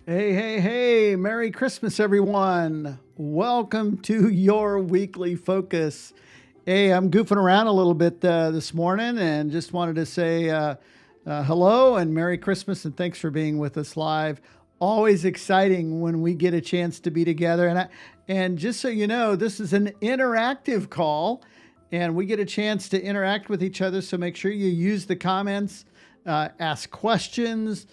Hey, hey, hey, Merry Christmas, everyone. Welcome to your weekly focus. Hey, I'm goofing around a little bit this morning and just wanted to say hello and Merry Christmas and thanks for being with us live. Always exciting when we get a chance to be together. And just so you know, this is an interactive call and we get a chance to interact with each other. So make sure you use the comments, ask questions,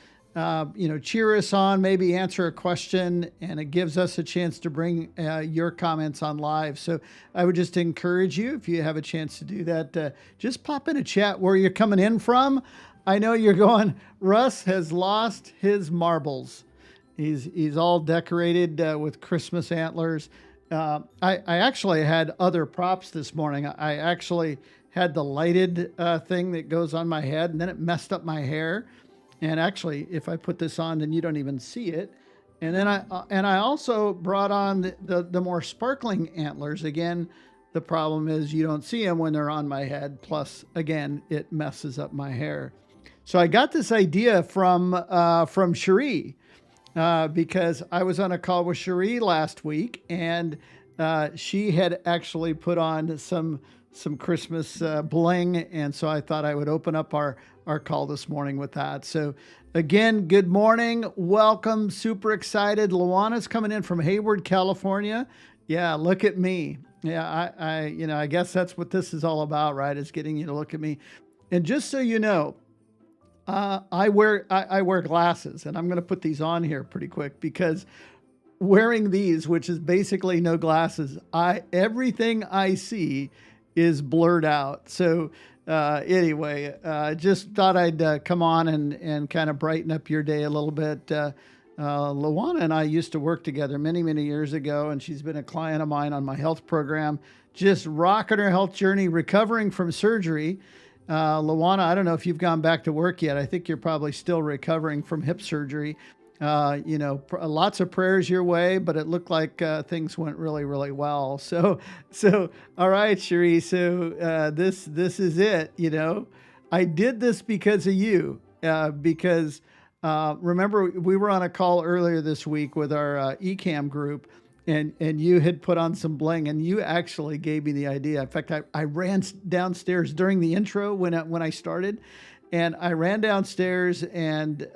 cheer us on, maybe answer a question, and it gives us a chance to bring your comments on live. So I would just encourage you, if you have a chance to do that, just pop in a chat where you're coming in from. I know you're going, Russ has lost his marbles. He's all decorated with Christmas antlers. I actually had other props this morning. I actually had the lighted thing that goes on my head, and then it messed up my hair. And actually, if I put this on, then you don't even see it. And then I also brought on the more sparkling antlers. Again, the problem is you don't see them when they're on my head. Plus, again, it messes up my hair. So I got this idea from Chérie because I was on a call with Chérie last week, and she had actually put on some Christmas bling, and so I thought I would open up our call this morning with that. So again, good morning, welcome, super excited. Luana's coming in from Hayward, California. Yeah, look at me. Yeah, I guess that's what this is all about, right? Is getting you to look at me. And just so you know, I wear glasses, and I'm going to put these on here pretty quick because wearing these, which is basically no glasses, everything I see is blurred out. So anyway, just thought I'd come on and kind of brighten up your day a little bit. Luana and I used to work together many, many years ago, and she's been a client of mine on my health program, just rocking her health journey, recovering from surgery. Luana, I don't know if you've gone back to work yet. I think you're probably still recovering from hip surgery. Lots of prayers your way, but it looked like things went really, really well. So, all right, Chérie. So this is it. I did this because of you. Because remember we were on a call earlier this week with our eCam group, and you had put on some bling, and you actually gave me the idea. In fact, I ran downstairs during the intro when I started, and I ran downstairs and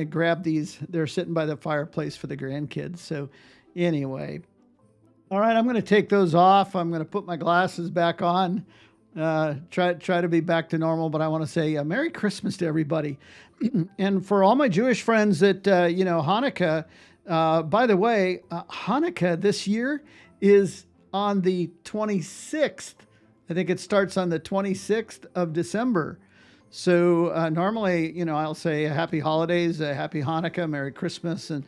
grab these. They're sitting by the fireplace for the grandkids. So anyway, all right, I'm going to take those off. I'm going to put my glasses back on, try to be back to normal. But I want to say Merry Christmas to everybody. And for all my Jewish friends that, Hanukkah, by the way, Hanukkah this year is on the 26th. I think it starts on the 26th of December. So normally, I'll say happy holidays, happy Hanukkah, Merry Christmas, and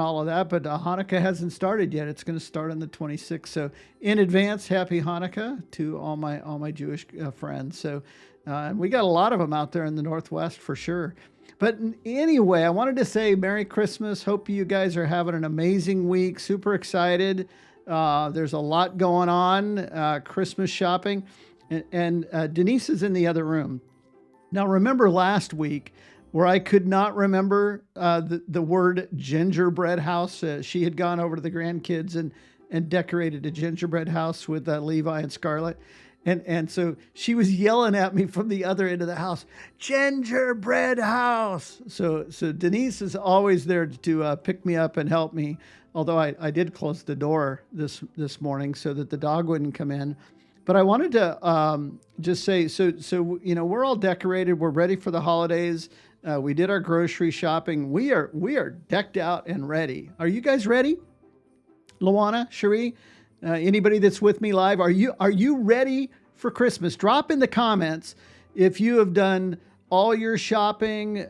all of that. But Hanukkah hasn't started yet. It's going to start on the 26th. So in advance, happy Hanukkah to all my Jewish friends. So and we got a lot of them out there in the Northwest for sure. But anyway, I wanted to say Merry Christmas. Hope you guys are having an amazing week. Super excited. There's a lot going on. Christmas shopping, and Denise is in the other room. Now, remember last week where I could not remember the word gingerbread house? She had gone over to the grandkids and decorated a gingerbread house with Levi and Scarlett. And so she was yelling at me from the other end of the house, gingerbread house. So Denise is always there to pick me up and help me. Although I did close the door this morning so that the dog wouldn't come in. But I wanted to just say, so we're all decorated. We're ready for the holidays. We did our grocery shopping. We are decked out and ready. Are you guys ready? Luana, Chérie, anybody that's with me live, are you ready for Christmas? Drop in the comments if you have done all your shopping.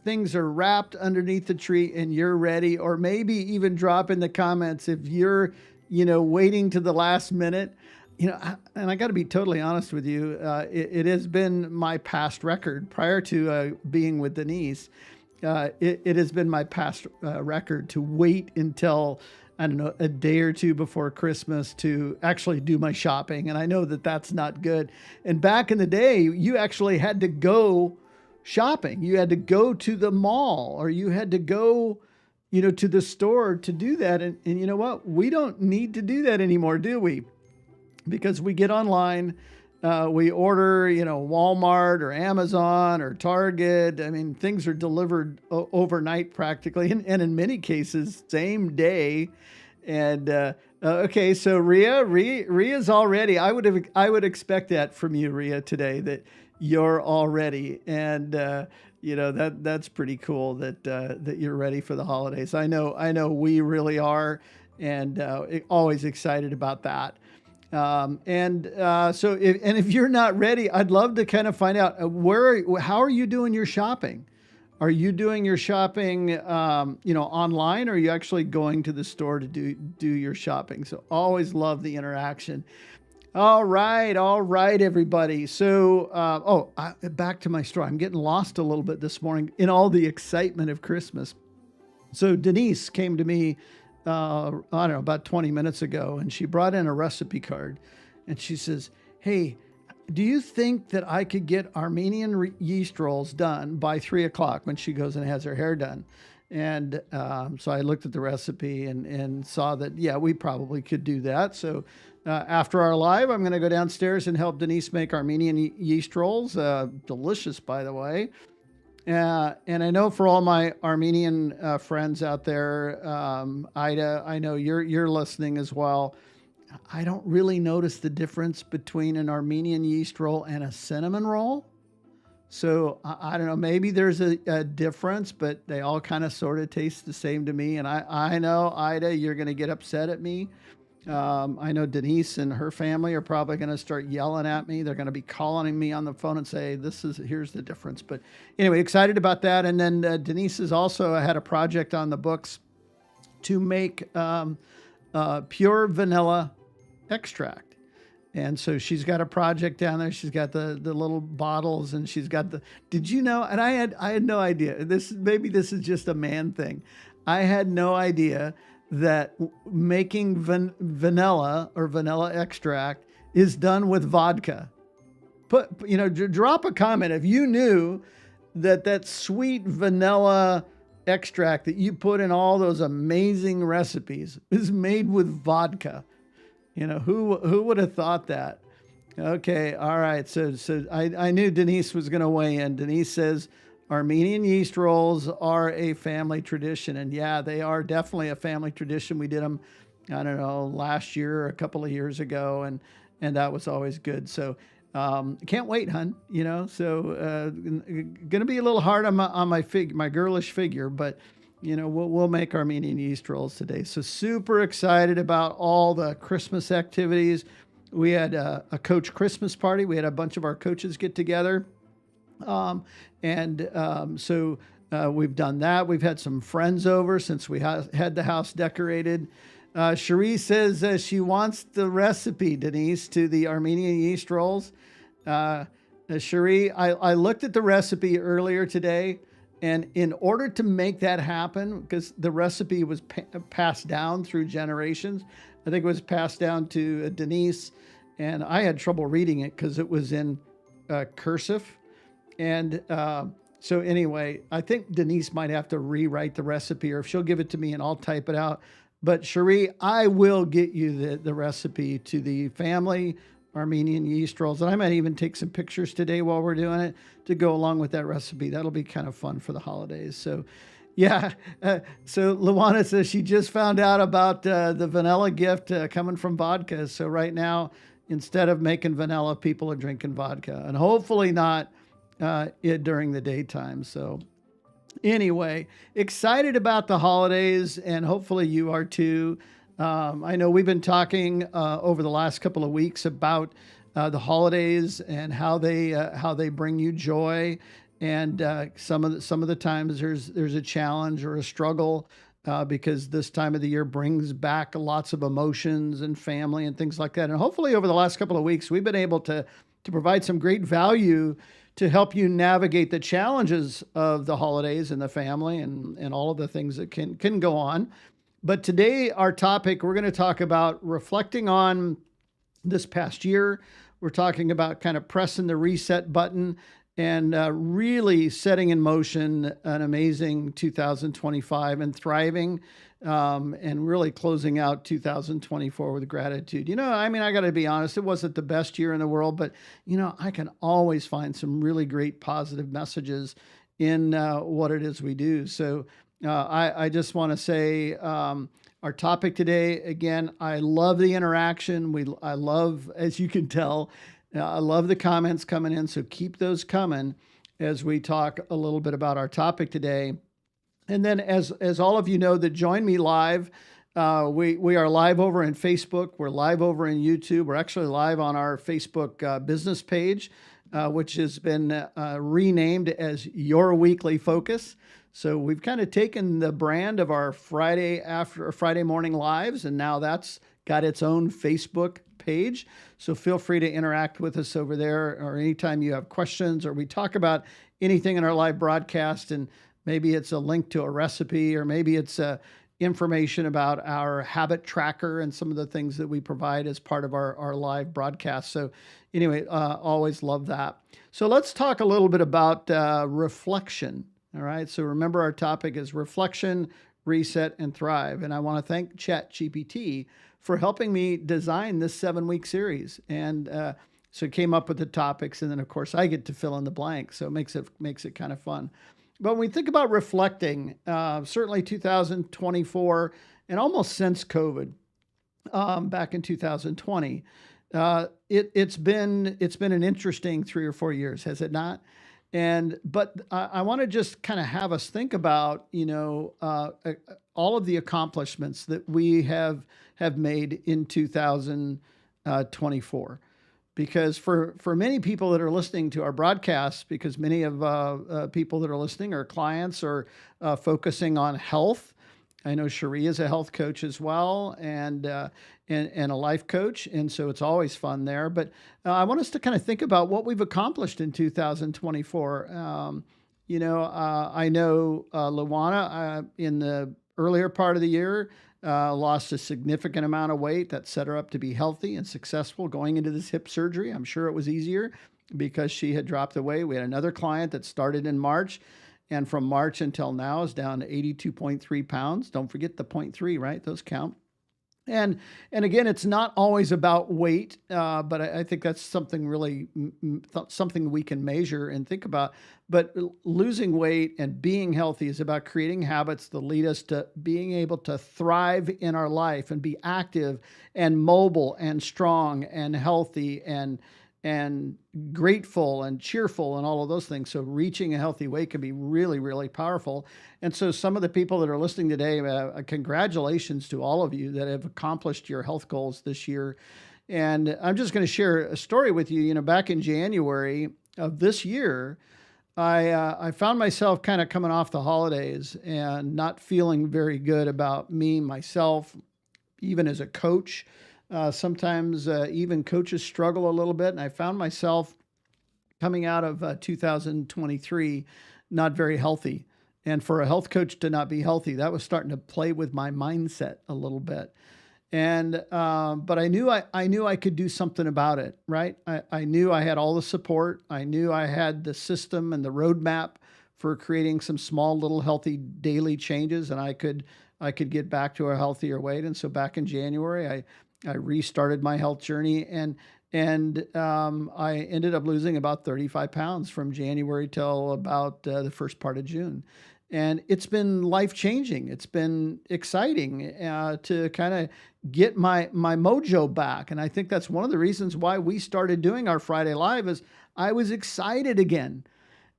Things are wrapped underneath the tree and you're ready. Or maybe even drop in the comments if you're waiting to the last minute. And I got to be totally honest with you. It has been my past record prior to being with Denise. It has been my past record to wait until, I don't know, a day or two before Christmas to actually do my shopping. And I know that that's not good. And back in the day, you actually had to go shopping. You had to go to the mall, or you had to go, to the store to do that. And you know what? We don't need to do that anymore, do we? Because we get online, we order, Walmart or Amazon or Target. I mean, things are delivered overnight practically, and in many cases, same day. And okay, so Ria's already. I would expect that from you, Ria, today, that you're all ready, and that's pretty cool that you're ready for the holidays. I know we really are, and always excited about that. If you're not ready, I'd love to kind of find out how are you doing your shopping? Are you doing your shopping, online, or are you actually going to the store to do your shopping? So always love the interaction. All right, everybody. So, back to my story. I'm getting lost a little bit this morning in all the excitement of Christmas. So Denise came to me, I don't know, about 20 minutes ago, and she brought in a recipe card, and she says, "Hey, do you think that I could get Armenian yeast rolls done by 3 o'clock when she goes and has her hair done?" And so I looked at the recipe and saw that, yeah, we probably could do that. So after our live, I'm going to go downstairs and help Denise make Armenian yeast rolls. Delicious, by the way. And I know for all my Armenian friends out there, Ida, I know you're listening as well. I don't really notice the difference between an Armenian yeast roll and a cinnamon roll. So I don't know, maybe there's a difference, but they all kind of sort of taste the same to me. And I know, Ida, you're going to get upset at me. I know Denise and her family are probably going to start yelling at me. They're going to be calling me on the phone and say, here's the difference. But anyway, excited about that. And then Denise has also had a project on the books to make pure vanilla extract. And so she's got a project down there. She's got the little bottles, and she's got did you know? And I had no idea. Maybe this is just a man thing. I had no idea that making vanilla or vanilla extract is done with vodka. Drop a comment if you knew that sweet vanilla extract that you put in all those amazing recipes is made with vodka. Who would have thought that? Okay, all right. So I knew Denise was going to weigh in. Denise says Armenian yeast rolls are a family tradition, and yeah, they are definitely a family tradition. We did them, I don't know, last year or a couple of years ago, and that was always good. So can't wait, hun. So going to be a little hard on my girlish figure, but we'll make Armenian yeast rolls today. So super excited about all the Christmas activities. We had a coach Christmas party. We had a bunch of our coaches get together. So we've done that. We've had some friends over since we had the house decorated. Chérie says she wants the recipe, Denise, to the Armenian yeast rolls. Chérie, I looked at the recipe earlier today, and in order to make that happen, because the recipe was passed down through generations, I think it was passed down to Denise, and I had trouble reading it because it was in cursive. And so anyway, I think Denise might have to rewrite the recipe, or if she'll give it to me and I'll type it out. But Chérie, I will get you the recipe to the family Armenian yeast rolls. And I might even take some pictures today while we're doing it to go along with that recipe. That'll be kind of fun for the holidays. So yeah. So Luana says she just found out about the vanilla gift coming from vodka. So right now, instead of making vanilla, people are drinking vodka, and hopefully not during the daytime. So anyway, excited about the holidays, and hopefully you are too. I know we've been talking over the last couple of weeks about the holidays and how they bring you joy, and some of the times there's a challenge or a struggle because this time of the year brings back lots of emotions and family and things like that. And hopefully over the last couple of weeks we've been able to provide some great value to help you navigate the challenges of the holidays and the family and all of the things that can go on. But today, our topic, we're going to talk about reflecting on this past year. We're talking about kind of pressing the reset button and really setting in motion an amazing 2025 and thriving, and really closing out 2024 with gratitude. I mean, I got to be honest, it wasn't the best year in the world, but, I can always find some really great positive messages in what it is we do. So I just want to say, our topic today, again, I love the interaction. I love, as you can tell, I love the comments coming in. So keep those coming as we talk a little bit about our topic today. And then, as all of you know that join me live, we are live over in Facebook. We're live over in YouTube. We're actually live on our Facebook business page, which has been renamed as Your Weekly Focus. So we've kind of taken the brand of our Friday morning lives, and now that's got its own Facebook page. So feel free to interact with us over there, or anytime you have questions, or we talk about anything in our live broadcast, and maybe it's a link to a recipe, or maybe it's information about our habit tracker and some of the things that we provide as part of our live broadcast. So anyway, always love that. So let's talk a little bit about reflection. All right. So remember, our topic is reflection, reset, and thrive. And I want to thank ChatGPT for helping me design this 7-week series. And so it came up with the topics, and then of course I get to fill in the blanks. So it makes it kind of fun. But when we think about reflecting, certainly 2024, and almost since COVID, back in 2020, it's been an interesting 3 or 4 years, has it not? But I want to just kind of have us think about, all of the accomplishments that we have made in 2024. Because for many people that are listening to our broadcasts, because many of people that are listening are clients or focusing on health. I know Chérie is a health coach as well, and a life coach, and so it's always fun there. But I want us to kind of think about what we've accomplished in 2024. I know Luana in the earlier part of the year lost a significant amount of weight that set her up to be healthy and successful going into this hip surgery. I'm sure it was easier because she had dropped the weight. We had another client that started in March, and from March until now is down to 82.3 pounds. Don't forget the 0.3, right? Those count. And again, it's not always about weight, but I think that's something really something we can measure and think about. But losing weight and being healthy is about creating habits that lead us to being able to thrive in our life and be active and mobile and strong and healthy and grateful and cheerful and all of those things. So reaching a healthy weight can be really, really powerful. And so some of the people that are listening today, congratulations to all of you that have accomplished your health goals this year. And I'm just going to share a story with you. Back in January of this year, I found myself kind of coming off the holidays and not feeling very good about me, myself, even as a coach. Sometimes even coaches struggle a little bit. And I found myself coming out of 2023 not very healthy. And for a health coach to not be healthy, that was starting to play with my mindset a little bit. And but I knew I could do something about it, right? I knew I had all the support. I knew I had the system and the roadmap for creating some small little healthy daily changes, and I could get back to a healthier weight. And so back in January, I restarted my health journey, and I ended up losing about 35 pounds from January till about the first part of June. And it's been life-changing. It's been exciting to kind of get my mojo back. And I think that's one of the reasons why we started doing our Friday Live is I was excited again.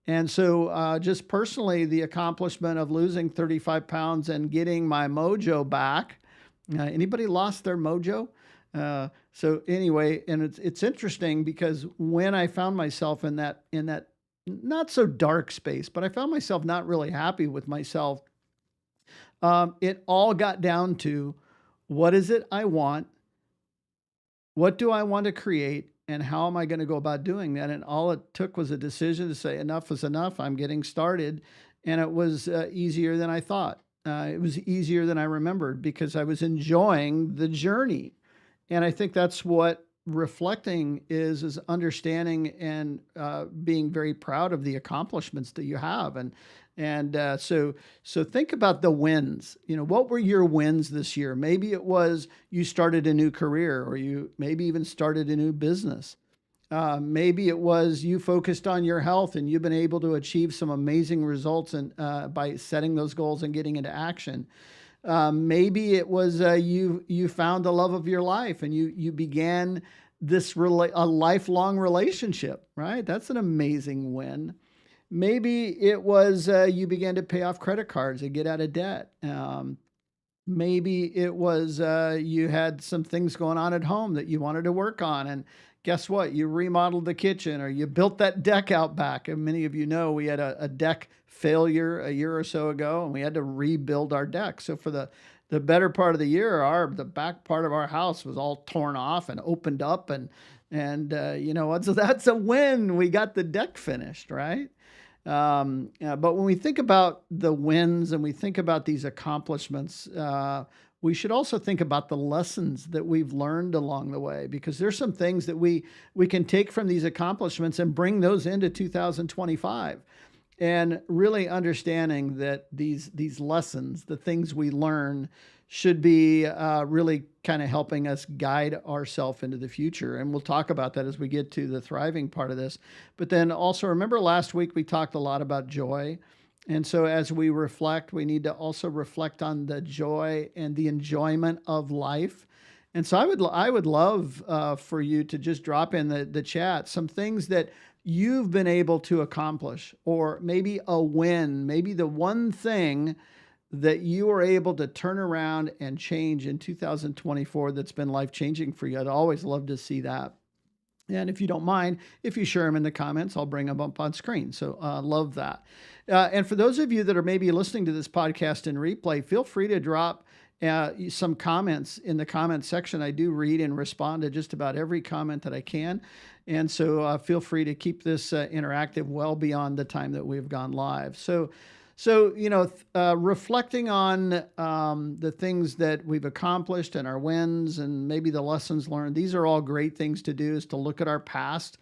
And so just personally, the accomplishment of losing 35 pounds and getting my mojo back. Anybody lost their mojo? So anyway, and it's interesting because when I found myself in that not so dark space, but I found myself not really happy with myself. It all got down to what is it I want? What do I want to create? And how am I going to go about doing that? And all it took was a decision to say, enough is enough. I'm getting started. And it was easier than I thought. It was easier than I remembered because I was enjoying the journey. And I think that's what reflecting is understanding and being very proud of the accomplishments that you have, and so think about the wins. What were your wins this year? Maybe it was you started a new career, or you maybe even started a new business. Maybe it was you focused on your health and you've been able to achieve some amazing results and by setting those goals and getting into action. Maybe it was you found the love of your life and you began a lifelong relationship, right? That's an amazing win. Maybe it was you began to pay off credit cards and get out of debt. Maybe it was you had some things going on at home that you wanted to work on. And guess what? You remodeled the kitchen or you built that deck out back. And many of you know we had a deck failure a year or so ago and we had to rebuild our deck. So for the better part of the year, the back part of our house was all torn off and opened up. And you know what? So that's a win. We got the deck finished, right? But when we think about the wins and we think about these accomplishments, we should also think about the lessons that we've learned along the way, because there's some things that we can take from these accomplishments and bring those into 2025. And really understanding that these lessons, the things we learn, should be really kind of helping us guide ourselves into the future. And we'll talk about that as we get to the thriving part of this. But then also remember last week we talked a lot about joy. And so as we reflect, we need to also reflect on the joy and the enjoyment of life. And so I would love for you to just drop in the chat some things that you've been able to accomplish, or maybe a win, maybe the one thing that you were able to turn around and change in 2024 that's been life-changing for you. I'd always love to see that. And if you don't mind, if you share them in the comments, I'll bring them up on screen. So love that. And for those of you that are maybe listening to this podcast in replay, feel free to drop some comments in the comment section. I do read and respond to just about every comment that I can. And so feel free to keep this interactive well beyond the time that we've gone live. So reflecting on the things that we've accomplished and our wins and maybe the lessons learned, these are all great things to do, is to look at our past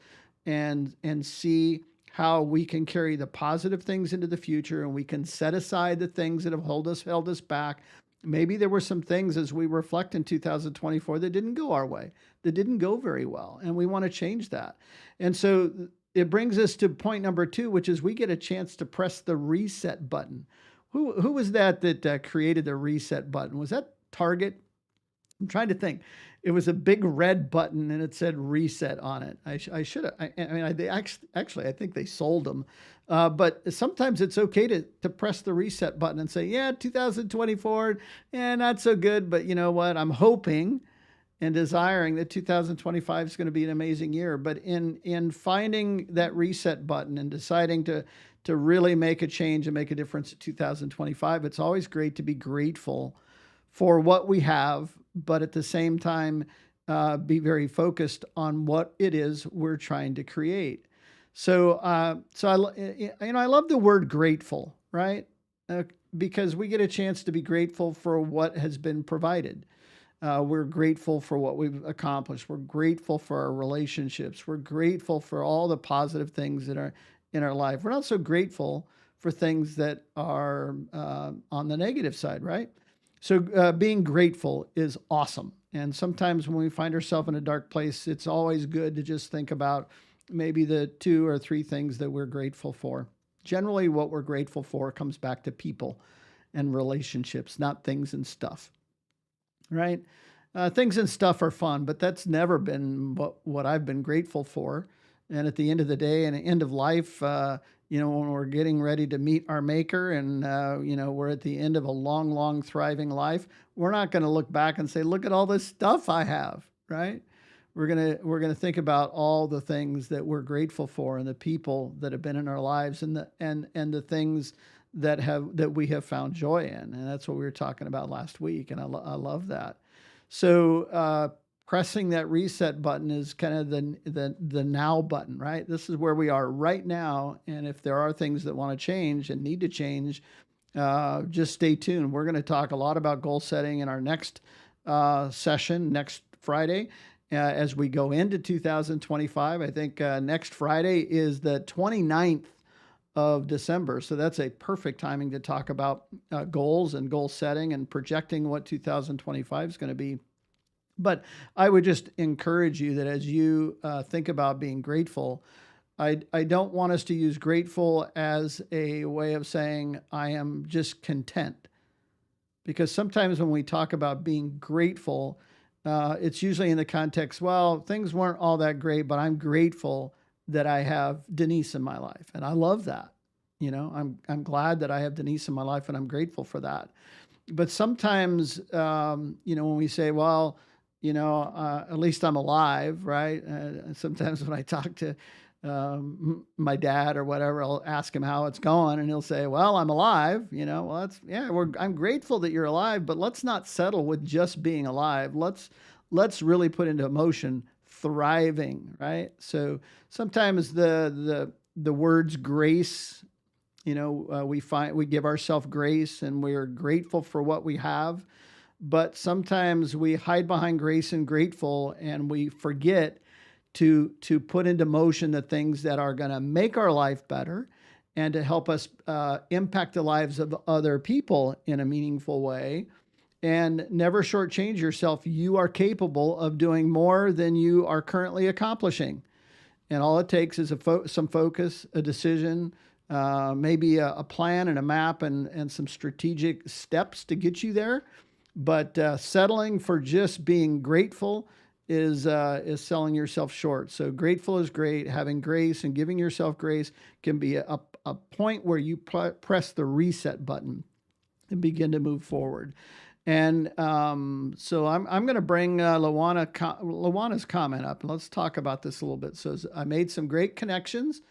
and see how we can carry the positive things into the future, and we can set aside the things that have held us back. Maybe there were some things as we reflect in 2024 that didn't go our way, that didn't go very well, and we want to change that. And so it brings us to point number 2, which is we get a chance to press the reset button. Who was that created the reset button? Was that Target? I'm trying to think. It was a big red button and it said reset on it. I should have. I think they sold them. But sometimes it's okay to press the reset button and say, yeah, 2024, not so good. But you know what? I'm hoping and desiring that 2025 is going to be an amazing year. But in finding that reset button and deciding to really make a change and make a difference in 2025, it's always great to be grateful for what we have, but at the same time, be very focused on what it is we're trying to create. So I love the word grateful, right? Because we get a chance to be grateful for what has been provided. We're grateful for what we've accomplished. We're grateful for our relationships. We're grateful for all the positive things that are in our life. We're not so grateful for things that are on the negative side, right? So being grateful is awesome. And sometimes when we find ourselves in a dark place, it's always good to just think about maybe the 2 or 3 things that we're grateful for. Generally, what we're grateful for comes back to people and relationships, not things and stuff, right? Things and stuff are fun, but that's never been what I've been grateful for. And at the end of the day and the end of life, when we're getting ready to meet our maker and, we're at the end of a long, long thriving life, we're not going to look back and say, look at all this stuff I have, right? We're going to think about all the things that we're grateful for and the people that have been in our lives and the things that we have found joy in. And that's what we were talking about last week. And I love that. So, pressing that reset button is kind of the now button, right? This is where we are right now. And if there are things that want to change and need to change, just stay tuned. We're going to talk a lot about goal setting in our next session next Friday. as we go into 2025. I think next Friday is the 29th of December. So that's a perfect timing to talk about goals and goal setting and projecting what 2025 is going to be. But I would just encourage you that as you think about being grateful, I don't want us to use grateful as a way of saying I am just content. Because sometimes when we talk about being grateful, it's usually in the context, well, things weren't all that great, but I'm grateful that I have Denise in my life. And I love that. I'm glad that I have Denise in my life, and I'm grateful for that. But sometimes, when we say, well, at least I'm alive, right? Sometimes when I talk to my dad or whatever, I'll ask him how it's going, and he'll say, well, I'm alive. Well, I'm grateful that you're alive, but let's not settle with just being alive. Let's really put into motion thriving, right? So sometimes the words grace, we give ourselves grace and we're grateful for what we have. But sometimes we hide behind grace and grateful, and we forget to put into motion the things that are going to make our life better and to help us impact the lives of other people in a meaningful way. And never shortchange yourself. You are capable of doing more than you are currently accomplishing. And all it takes is some focus, a decision, maybe a plan and a map and some strategic steps to get you there. But settling for just being grateful is selling yourself short. So grateful is great. Having grace and giving yourself grace can be a point where you press the reset button and begin to move forward. And so I'm going to bring Luana's comment up, and let's talk about this a little bit. So I made some great connections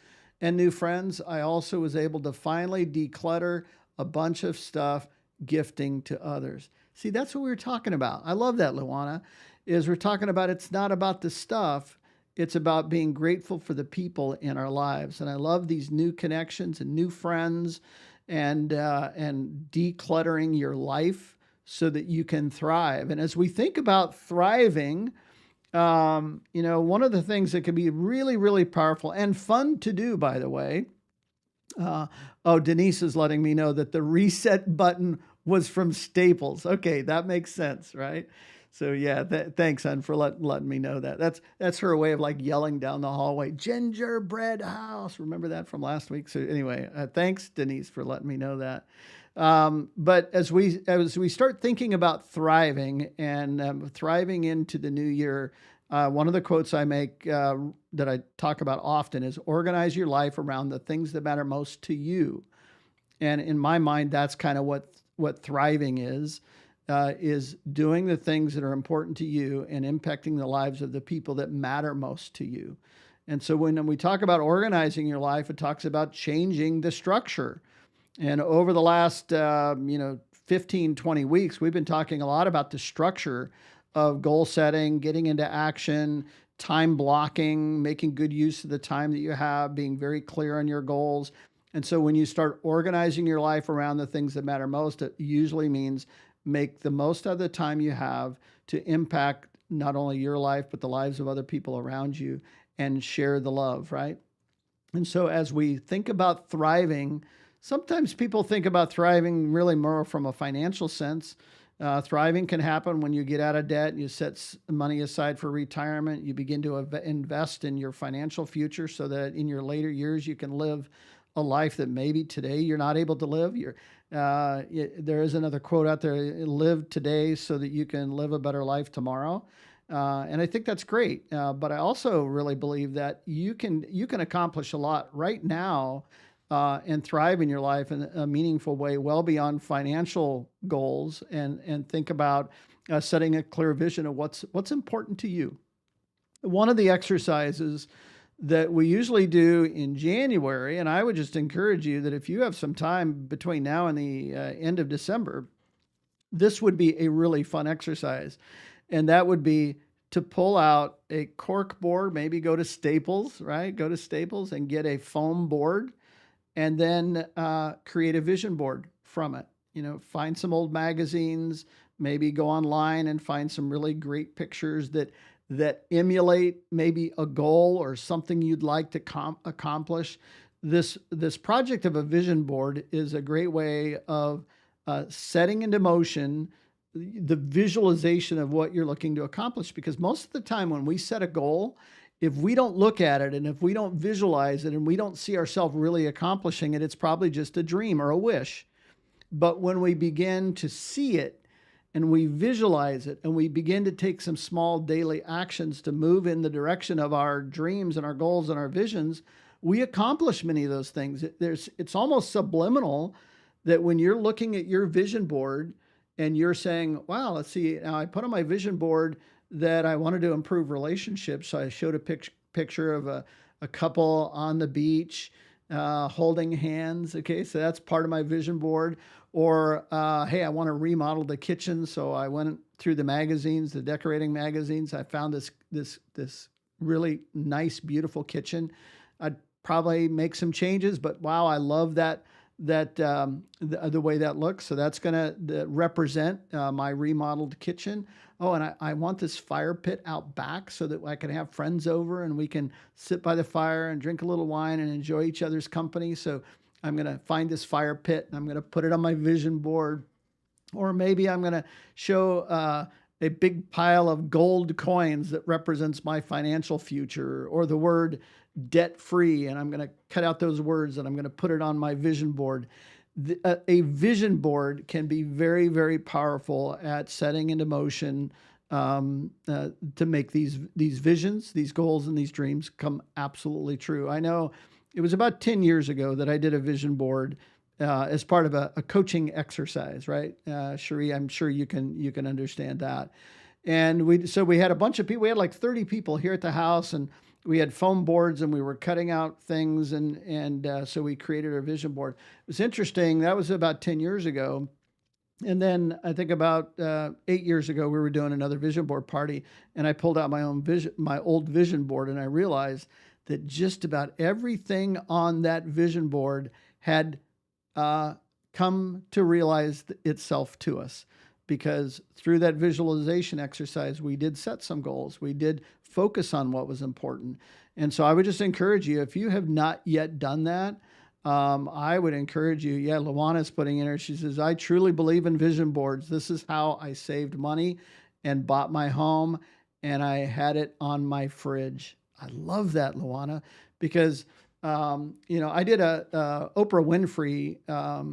and new friends. I also was able to finally declutter a bunch of stuff, gifting to others. See, that's what we were talking about. I love that, Luana, is we're talking about it's not about the stuff. It's about being grateful for the people in our lives. And I love these new connections and new friends and decluttering your life so that you can thrive. And as we think about thriving, one of the things that can be really, really powerful and fun to do, by the way, Denise is letting me know that the reset button was from Staples. Okay, that makes sense, right? So yeah, thanks, hon, for letting me know that. That's her way of like yelling down the hallway, gingerbread house. Remember that from last week? So anyway, thanks, Denise, for letting me know that. But as we start thinking about thriving and thriving into the new year, one of the quotes I make that I talk about often is organize your life around the things that matter most to you. And in my mind, that's kind of what thriving is doing the things that are important to you and impacting the lives of the people that matter most to you. And so when we talk about organizing your life, it talks about changing the structure. And over the last 15, 20 weeks, we've been talking a lot about the structure of goal setting, getting into action, time blocking, making good use of the time that you have, being very clear on your goals. And so when you start organizing your life around the things that matter most, it usually means make the most of the time you have to impact not only your life, but the lives of other people around you and share the love, right? And so as we think about thriving, sometimes people think about thriving really more from a financial sense. Thriving can happen when you get out of debt, you set money aside for retirement, you begin to invest in your financial future so that in your later years you can live a life that maybe today you're not able to live. There is another quote out there, live today so that you can live a better life tomorrow. And I think that's great. But I also really believe that you can accomplish a lot right now and thrive in your life in a meaningful way, well beyond financial goals, and think about setting a clear vision of what's important to you. One of the exercises that we usually do in January, and I would just encourage you that if you have some time between now and the end of December, this would be a really fun exercise. And that would be to pull out a cork board, maybe go to Staples, right? Go to Staples and get a foam board, and then create a vision board from it. Find some old magazines, maybe go online and find some really great pictures that that emulate maybe a goal or something you'd like to accomplish. This project of a vision board is a great way of setting into motion the visualization of what you're looking to accomplish. Because most of the time when we set a goal, if we don't look at it and if we don't visualize it and we don't see ourselves really accomplishing it, it's probably just a dream or a wish. But when we begin to see it and we visualize it and we begin to take some small daily actions to move in the direction of our dreams and our goals and our visions, we accomplish many of those things. It's almost subliminal that when you're looking at your vision board and you're saying, wow, let's see, now I put on my vision board that I wanted to improve relationships. So I showed a picture of a couple on the beach holding hands. Okay, so that's part of my vision board. Or, hey, I want to remodel the kitchen. So I went through the magazines, the decorating magazines. I found this really nice, beautiful kitchen. I'd probably make some changes, but wow, I love the way that looks. So that's going to represent my remodeled kitchen. Oh, and I want this fire pit out back so that I can have friends over and we can sit by the fire and drink a little wine and enjoy each other's company. So I'm going to find this fire pit and I'm going to put it on my vision board. Or maybe I'm going to show a big pile of gold coins that represents my financial future, or the word debt free. And I'm going to cut out those words and I'm going to put it on my vision board. A vision board can be very, very powerful at setting into motion to make these visions, these goals, and these dreams come absolutely true. I know it was about 10 years ago that I did a vision board as part of a coaching exercise, right? Chérie, I'm sure you can understand that. And we had a bunch of people. We had like 30 people here at the house, and we had foam boards and we were cutting out things. And so we created our vision board. It was interesting. That was about 10 years ago. And then I think about 8 years ago, we were doing another vision board party, and I pulled out my old vision board, and I realized that just about everything on that vision board had come to realize itself to us. Because through that visualization exercise, we did set some goals. We did focus on what was important. And so I would just encourage you, if you have not yet done that, I would encourage you. Yeah, Luana's putting in her. She says, I truly believe in vision boards. This is how I saved money and bought my home, and I had it on my fridge. I love that, Luana, because I did a Oprah Winfrey.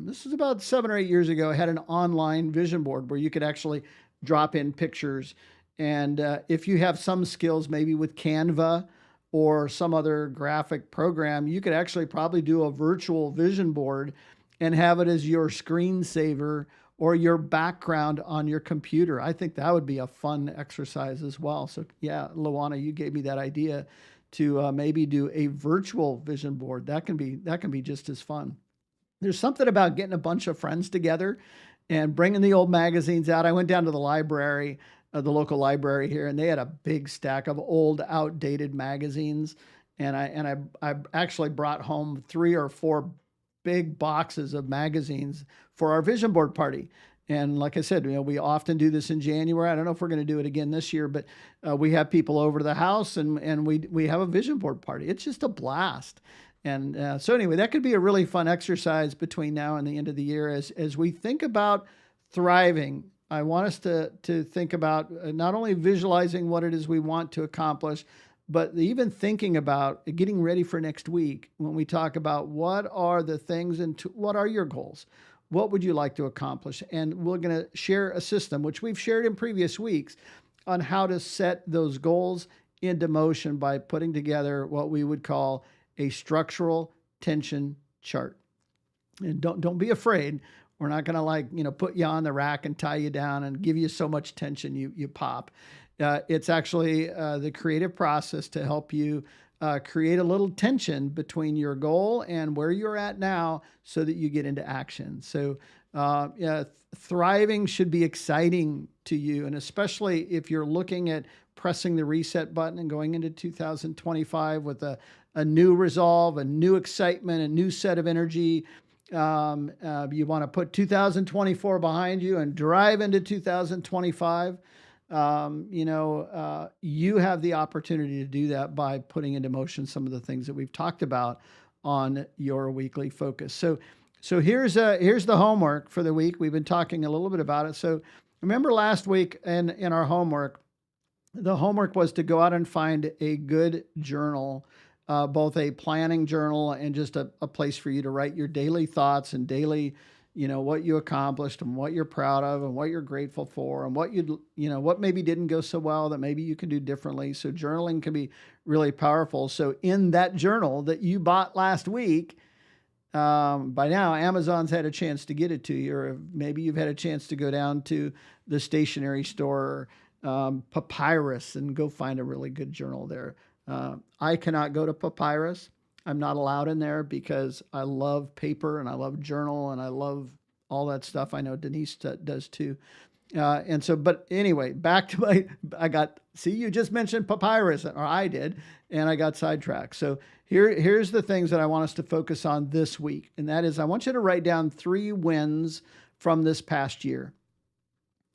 This was about 7 or 8 years ago. I had an online vision board where you could actually drop in pictures. And if you have some skills, maybe with Canva or some other graphic program, you could actually probably do a virtual vision board and have it as your screensaver or your background on your computer. I think that would be a fun exercise as well. So yeah, Luana, you gave me that idea to maybe do a virtual vision board. That can be just as fun. There's something about getting a bunch of friends together and bringing the old magazines out. I went down to the library, the local library here, and they had a big stack of old, outdated magazines. And I actually brought home 3 or 4 big boxes of magazines for our vision board party. And like I said, we often do this in January. I don't know if we're going to do it again this year, but we have people over to the house and we have a vision board party. It's just a blast. And so anyway, that could be a really fun exercise between now and the end of the year as we think about thriving. I want us to think about not only visualizing what it is we want to accomplish, but even thinking about getting ready for next week when we talk about what are the things and what are your goals? What would you like to accomplish? And we're going to share a system, which we've shared in previous weeks, on how to set those goals into motion by putting together what we would call a structural tension chart. And don't be afraid. We're not going to put you on the rack and tie you down and give you so much tension you pop. It's actually the creative process to help you create a little tension between your goal and where you're at now so that you get into action. So thriving should be exciting to you. And especially if you're looking at pressing the reset button and going into 2025 with a new resolve, a new excitement, a new set of energy. You want to put 2024 behind you and drive into 2025. you have the opportunity to do that by putting into motion some of the things that we've talked about on your weekly focus. So here's the homework for the week. We've been talking a little bit about it. So remember last week in our homework, the homework was to go out and find a good journal, both a planning journal and just a place for you to write your daily thoughts and daily, what you accomplished and what you're proud of and what you're grateful for and what maybe didn't go so well that maybe you can do differently. So journaling can be really powerful. So in that journal that you bought last week, by now Amazon's had a chance to get it to you, or maybe you've had a chance to go down to the stationery store, Papyrus, and go find a really good journal there. I cannot go to Papyrus. I'm not allowed in there because I love paper and I love journal and I love all that stuff. I know Denise does too. But anyway, back to you just mentioned Papyrus, or I did, and I got sidetracked. So here's the things that I want us to focus on this week. And that is, I want you to write down 3 wins from this past year.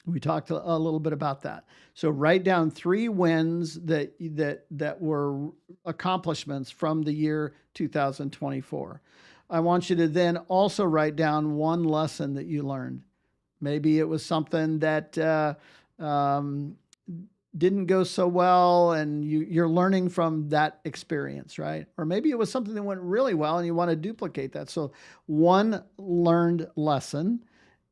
We talked a little bit about that. So write down 3 wins that were accomplishments from the year 2024. I want you to then also write down 1 lesson that you learned. Maybe it was something that didn't go so well and you're learning from that experience, right? Or maybe it was something that went really well and you want to duplicate that. So 1 learned lesson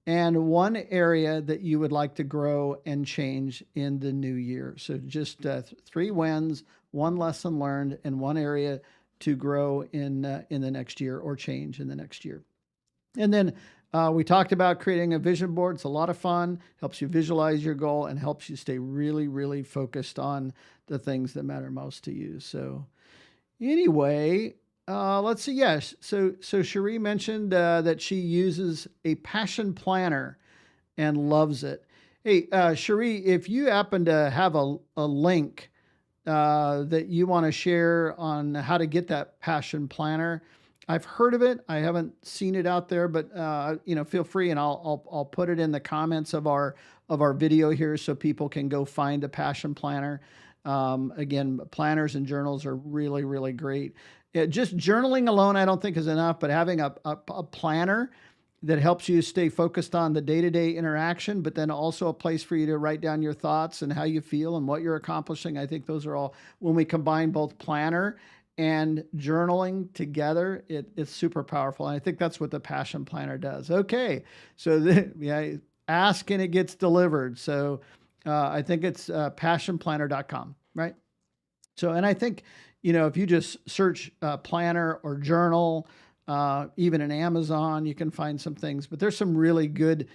and 1 area that you would like to grow and change in the new year. So just 3 wins, 1 lesson learned, and 1 area to grow in the next year or change in the next year. And then we talked about creating a vision board. It's a lot of fun, helps you visualize your goal, and helps you stay really, really focused on the things that matter most to you. So anyway, let's see. Yes. So Chérie mentioned that she uses a passion planner and loves it. Hey, Chérie, if you happen to have a link that you want to share on how to get that passion planner, I've heard of it. I haven't seen it out there, but feel free, and I'll put it in the comments of our video here so people can go find a passion planner. Again, planners and journals are really, really great. Just journaling alone, I don't think is enough, but having a planner that helps you stay focused on the day-to-day interaction, but then also a place for you to write down your thoughts and how you feel and what you're accomplishing. I think those are all, when we combine both planner and journaling together, it's super powerful. And I think that's what the passion planner does. Okay. So ask and it gets delivered. So I think it's passionplanner.com, right? So, and I think, if you just search planner or journal, even in Amazon, you can find some things, but there's some really good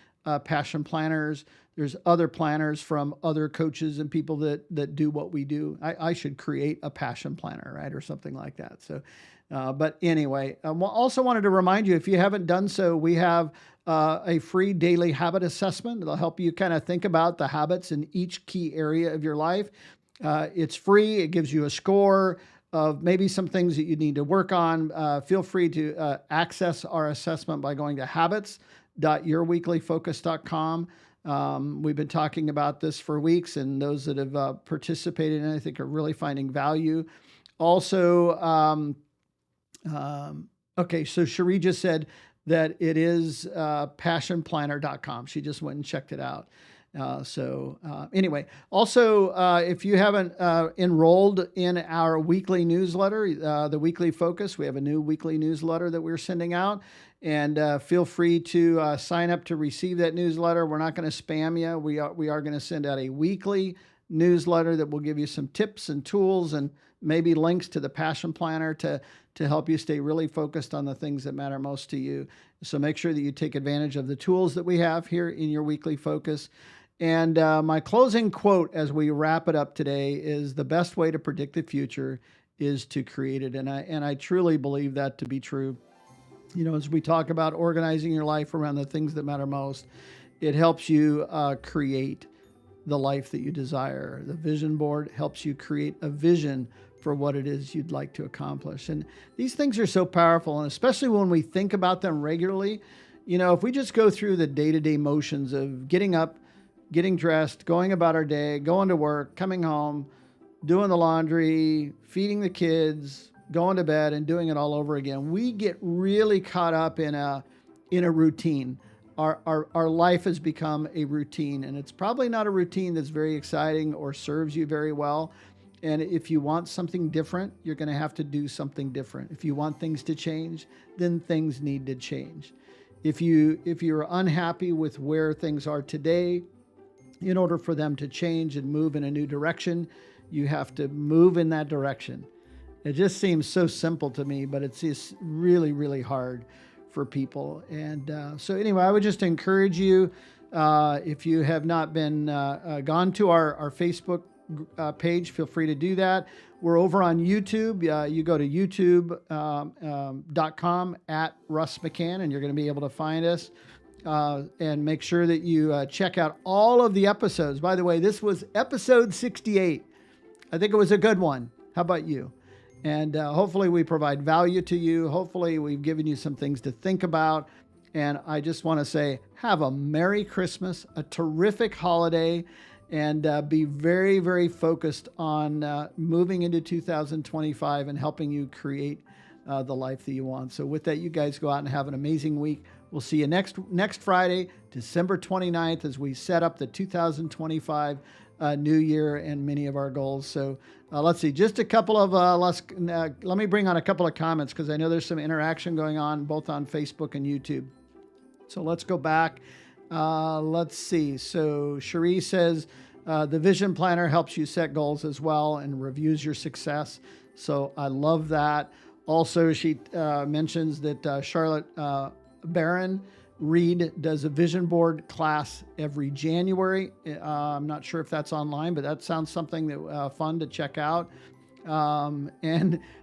passion planners. There's other planners from other coaches and people that do what we do. I should create a passion planner, right? Or something like that. So, but anyway, I also wanted to remind you, if you haven't done so, we have a free daily habit assessment. It'll help you kind of think about the habits in each key area of your life. It's free. It gives you a score of maybe some things that you need to work on. Feel free to access our assessment by going to habits.yourweeklyfocus.com. We've been talking about this for weeks, and those that have participated in it, I think, are really finding value. Also, okay, so Chérie just said that it is passionplanner.com. She just went and checked it out. Anyway, also, if you haven't enrolled in our weekly newsletter, the Weekly Focus, we have a new weekly newsletter that we're sending out, and feel free to sign up to receive that newsletter. We're not going to spam you. We are going to send out a weekly newsletter that will give you some tips and tools and maybe links to the Passion Planner to help you stay really focused on the things that matter most to you. So make sure that you take advantage of the tools that we have here in your Weekly Focus. And my closing quote as we wrap it up today is, the best way to predict the future is to create it. And I truly believe that to be true. As we talk about organizing your life around the things that matter most, it helps you create the life that you desire. The vision board helps you create a vision for what it is you'd like to accomplish. And these things are so powerful, and especially when we think about them regularly. If we just go through the day-to-day motions of getting up, getting dressed, going about our day, going to work, coming home, doing the laundry, feeding the kids, going to bed, and doing it all over again. We get really caught up in a routine. Our life has become a routine, and it's probably not a routine that's very exciting or serves you very well. And if you want something different, you're going to have to do something different. If you want things to change, then things need to change. If you're unhappy with where things are today, in order for them to change and move in a new direction, you have to move in that direction. It just seems so simple to me, but it's just really, really hard for people. And so anyway, I would just encourage you, if you have not been gone to our Facebook page, feel free to do that. We're over on YouTube. You go to youtube.com at Russ McCann, and you're going to be able to find us. And make sure that you check out all of the episodes. By the way, this was episode 68. I think it was a good one. How about you? And hopefully we provide value to you. Hopefully we've given you some things to think about. And I just want to say, have a Merry Christmas, a terrific holiday, and be very, very focused on moving into 2025 and helping you create the life that you want. So with that, you guys go out and have an amazing week. We'll see you next Friday, December 29th, as we set up the 2025 new year and many of our goals. So let's see, just a couple of, let me bring on a couple of comments, because I know there's some interaction going on both on Facebook and YouTube. So let's go back. Let's see. So Chérie says, the vision planner helps you set goals as well and reviews your success. So I love that. Also, she mentions that Charlotte Barron Reed does a vision board class every January. I'm not sure if that's online, but that sounds something that fun to check out. So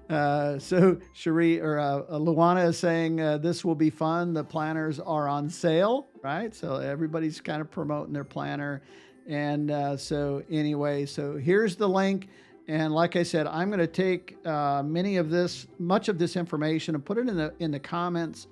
Chérie or Luana is saying this will be fun. The planners are on sale, right? So everybody's kind of promoting their planner. And so anyway, so here's the link. And like I said, I'm going to take much of this information and put it in the comments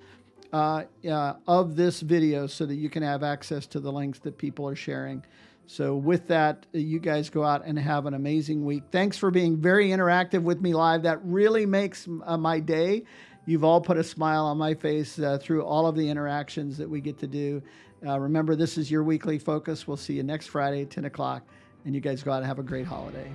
of this video, so that you can have access to the links that people are sharing. So with that, you guys go out and have an amazing week. Thanks for being very interactive with me live. That really makes my day. You've all put a smile on my face through all of the interactions that we get to do. Remember, this is your weekly focus. We'll see you next Friday at 10 o'clock. And you guys go out and have a great holiday.